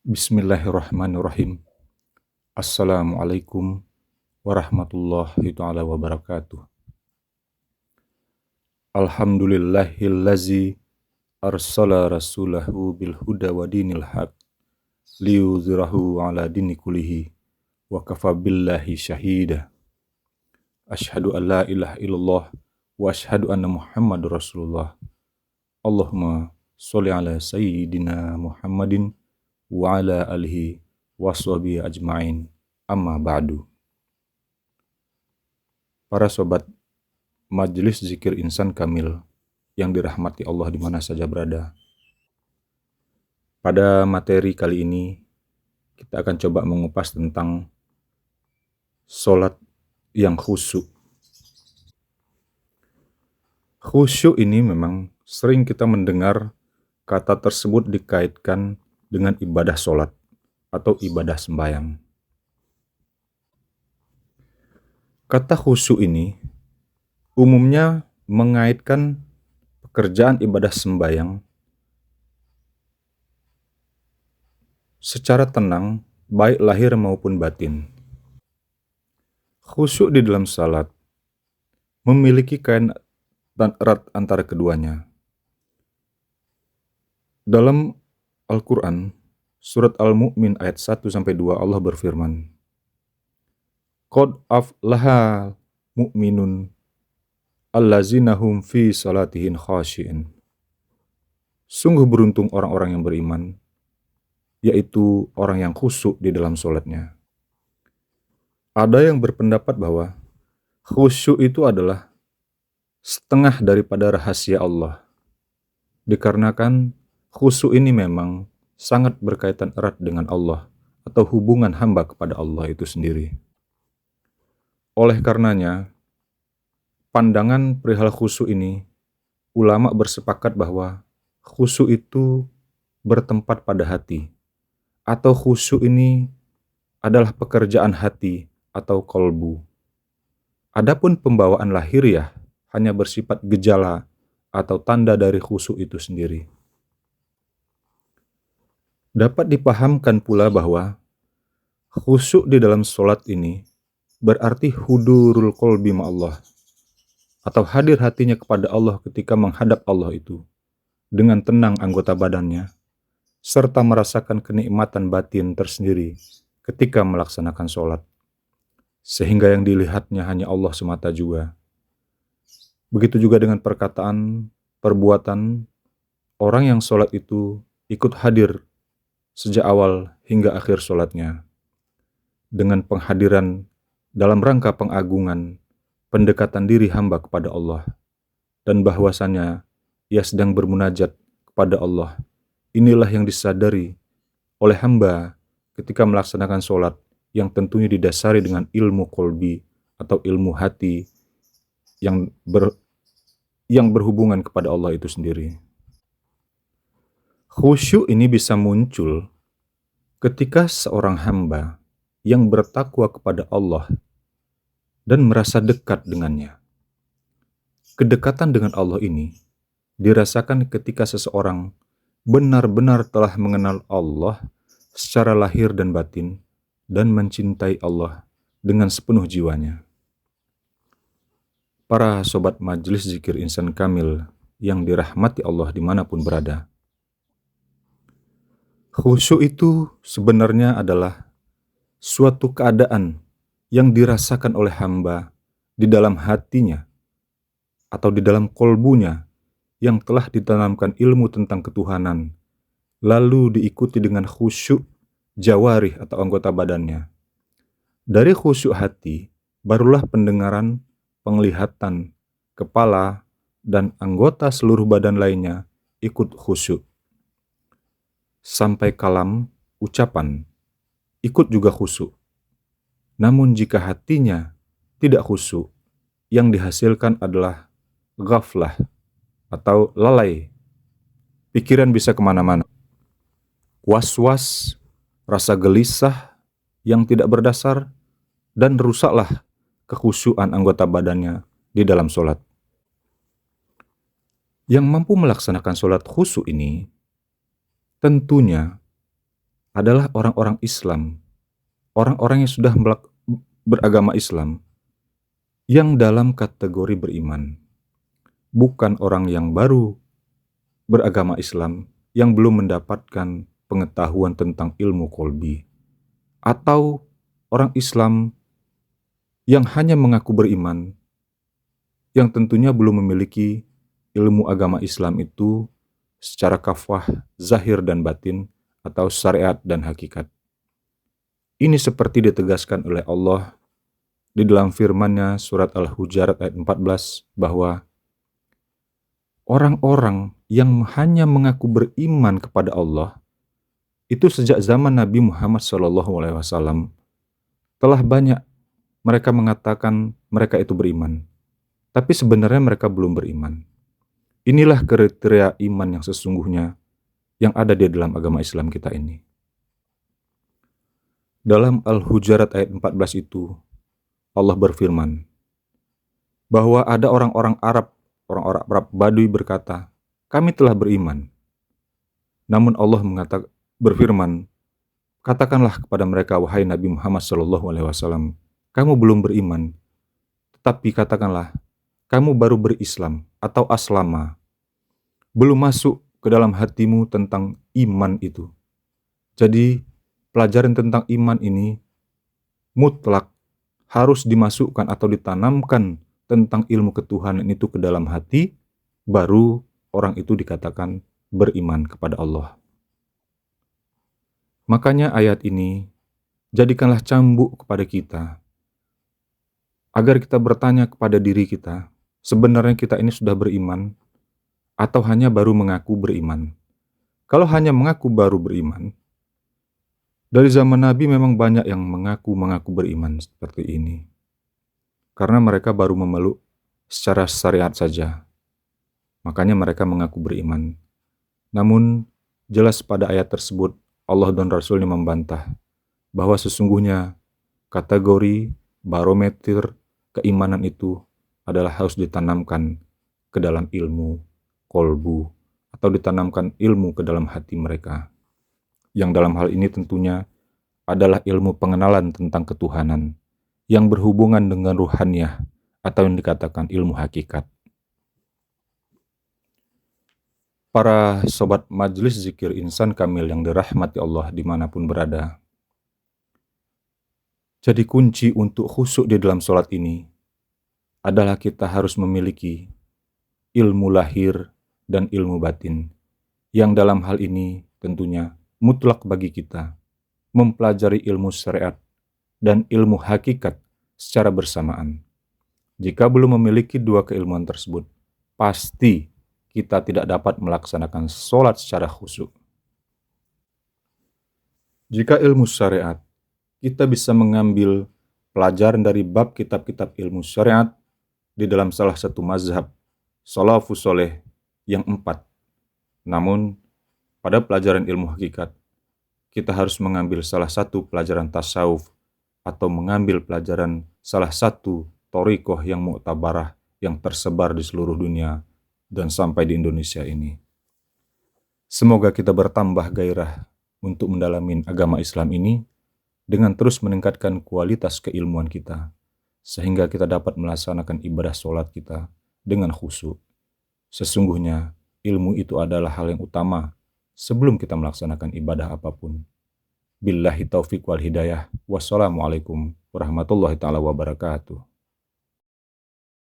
Bismillahirrahmanirrahim. Assalamualaikum warahmatullahi ta'ala wabarakatuh. Alhamdulillahillazi arsala rasulahu bil huda wa dinil haq liyudhirahu ala dini kulihi wa kafa billahi syahida. Ashhadu an la ilaha illallah wa ashhadu anna Muhammadur Rasulullah. Allahumma sholli ala sayyidina Muhammadin wa ala alihi washabihi ajma'in, amma ba'du. Para sobat Majelis Zikir Insan Kamil yang dirahmati Allah di mana saja berada. Pada materi kali ini kita akan coba mengupas tentang sholat yang khusyuk. Khusyuk ini memang sering kita mendengar kata tersebut dikaitkan dengan ibadah sholat atau ibadah sembahyang. Kata khusyuk ini umumnya mengaitkan pekerjaan ibadah sembahyang secara tenang, baik lahir maupun batin. Khusyuk di dalam salat memiliki kaitan erat antara keduanya. Dalam Al-Quran, surat Al-Mu'min ayat 1-2 Allah berfirman, Qad aflaha mu'minun allazina hum fi salatihim khashi'in. Sungguh beruntung orang-orang yang beriman, yaitu orang yang khusyuk di dalam salatnya. Ada yang berpendapat bahwa khusyuk itu adalah setengah daripada rahasia Allah. Dikarenakan khusyuk ini memang sangat berkaitan erat dengan Allah atau hubungan hamba kepada Allah itu sendiri. Oleh karenanya, pandangan perihal khusyuk ini, ulama bersepakat bahwa khusyuk itu bertempat pada hati, atau khusyuk ini adalah pekerjaan hati atau kolbu. Adapun pembawaan lahiriah hanya bersifat gejala atau tanda dari khusyuk itu sendiri. Dapat dipahamkan pula bahwa khusyuk di dalam sholat ini berarti hudurul qalbi ma'allah, atau hadir hatinya kepada Allah ketika menghadap Allah itu dengan tenang anggota badannya, serta merasakan kenikmatan batin tersendiri ketika melaksanakan sholat, sehingga yang dilihatnya hanya Allah semata juga. Begitu juga dengan perkataan, perbuatan orang yang sholat itu ikut hadir sejak awal hingga akhir sholatnya, dengan penghadiran dalam rangka pengagungan, pendekatan diri hamba kepada Allah, dan bahwasannya ia sedang bermunajat kepada Allah. Inilah yang disadari oleh hamba ketika melaksanakan sholat yang tentunya didasari dengan ilmu kolbi atau ilmu hati yang berhubungan kepada Allah itu sendiri. Khusyuk ini bisa muncul ketika seorang hamba yang bertakwa kepada Allah dan merasa dekat dengannya. Kedekatan dengan Allah ini dirasakan ketika seseorang benar-benar telah mengenal Allah secara lahir dan batin dan mencintai Allah dengan sepenuh jiwanya. Para sobat Majelis Zikir Insan Kamil yang dirahmati Allah dimanapun berada, khusyuk itu sebenarnya adalah suatu keadaan yang dirasakan oleh hamba di dalam hatinya atau di dalam kolbunya yang telah ditanamkan ilmu tentang ketuhanan, lalu diikuti dengan khusyuk jawarih atau anggota badannya. Dari khusyuk hati, barulah pendengaran, penglihatan, kepala, dan anggota seluruh badan lainnya ikut khusyuk. Sampai kalam, ucapan, ikut juga khusyuk. Namun jika hatinya tidak khusyuk, yang dihasilkan adalah ghaflah atau lalai. Pikiran bisa kemana-mana. Was-was, rasa gelisah yang tidak berdasar, dan rusaklah kekhusyuan anggota badannya di dalam sholat. Yang mampu melaksanakan sholat khusyuk ini tentunya adalah orang-orang Islam, orang-orang yang sudah beragama Islam, yang dalam kategori beriman. Bukan orang yang baru beragama Islam, yang belum mendapatkan pengetahuan tentang ilmu kolbi. Atau orang Islam yang hanya mengaku beriman, yang tentunya belum memiliki ilmu agama Islam itu secara kafah, zahir dan batin, atau syariat dan hakikat. Ini seperti ditegaskan oleh Allah di dalam firman-Nya surat Al-Hujurat ayat 14 bahwa orang-orang yang hanya mengaku beriman kepada Allah itu sejak zaman Nabi Muhammad SAW telah banyak mereka mengatakan mereka itu beriman, tapi sebenarnya mereka belum beriman. Inilah kriteria iman yang sesungguhnya yang ada di dalam agama Islam kita ini. Dalam Al-Hujurat ayat 14 itu, Allah berfirman bahwa ada orang-orang Arab Badui berkata, kami telah beriman. Namun Allah berfirman, katakanlah kepada mereka, wahai Nabi Muhammad SAW, kamu belum beriman, tetapi katakanlah, kamu baru berislam atau aslama, belum masuk ke dalam hatimu tentang iman itu. Jadi, pelajaran tentang iman ini mutlak harus dimasukkan atau ditanamkan tentang ilmu ketuhanan itu ke dalam hati, baru orang itu dikatakan beriman kepada Allah. Makanya ayat ini, jadikanlah cambuk kepada kita, agar kita bertanya kepada diri kita, sebenarnya kita ini sudah beriman, atau hanya baru mengaku beriman. Kalau hanya mengaku baru beriman, dari zaman Nabi memang banyak yang mengaku beriman seperti ini. Karena mereka baru memeluk secara syariat saja. Makanya mereka mengaku beriman. Namun, jelas pada ayat tersebut, Allah dan Rasul-Nya membantah bahwa sesungguhnya kategori barometer keimanan itu adalah harus ditanamkan ke dalam ilmu kolbu, atau ditanamkan ilmu ke dalam hati mereka. Yang dalam hal ini tentunya adalah ilmu pengenalan tentang ketuhanan yang berhubungan dengan ruhaniyah atau yang dikatakan ilmu hakikat. Para sobat majelis zikir insan kamil yang dirahmati Allah dimanapun berada. Jadi kunci untuk khusyuk di dalam sholat ini adalah kita harus memiliki ilmu lahir dan ilmu batin, yang dalam hal ini tentunya mutlak bagi kita mempelajari ilmu syariat dan ilmu hakikat secara bersamaan. Jika belum memiliki dua keilmuan tersebut, pasti kita tidak dapat melaksanakan sholat secara khusyuk. Jika ilmu syariat, kita bisa mengambil pelajaran dari bab kitab-kitab ilmu syariat di dalam salah satu mazhab salafus soleh yang 4. Namun, pada pelajaran ilmu hakikat, kita harus mengambil salah satu pelajaran tasawuf atau mengambil pelajaran salah satu thariqah yang mu'tabarah yang tersebar di seluruh dunia dan sampai di Indonesia ini. Semoga kita bertambah gairah untuk mendalami agama Islam ini dengan terus meningkatkan kualitas keilmuan kita, sehingga kita dapat melaksanakan ibadah sholat kita dengan khusyuk. Sesungguhnya ilmu itu adalah hal yang utama sebelum kita melaksanakan ibadah apapun. Billahi taufiq wal hidayah. Wassalamualaikum warahmatullahi ta'ala wabarakatuh.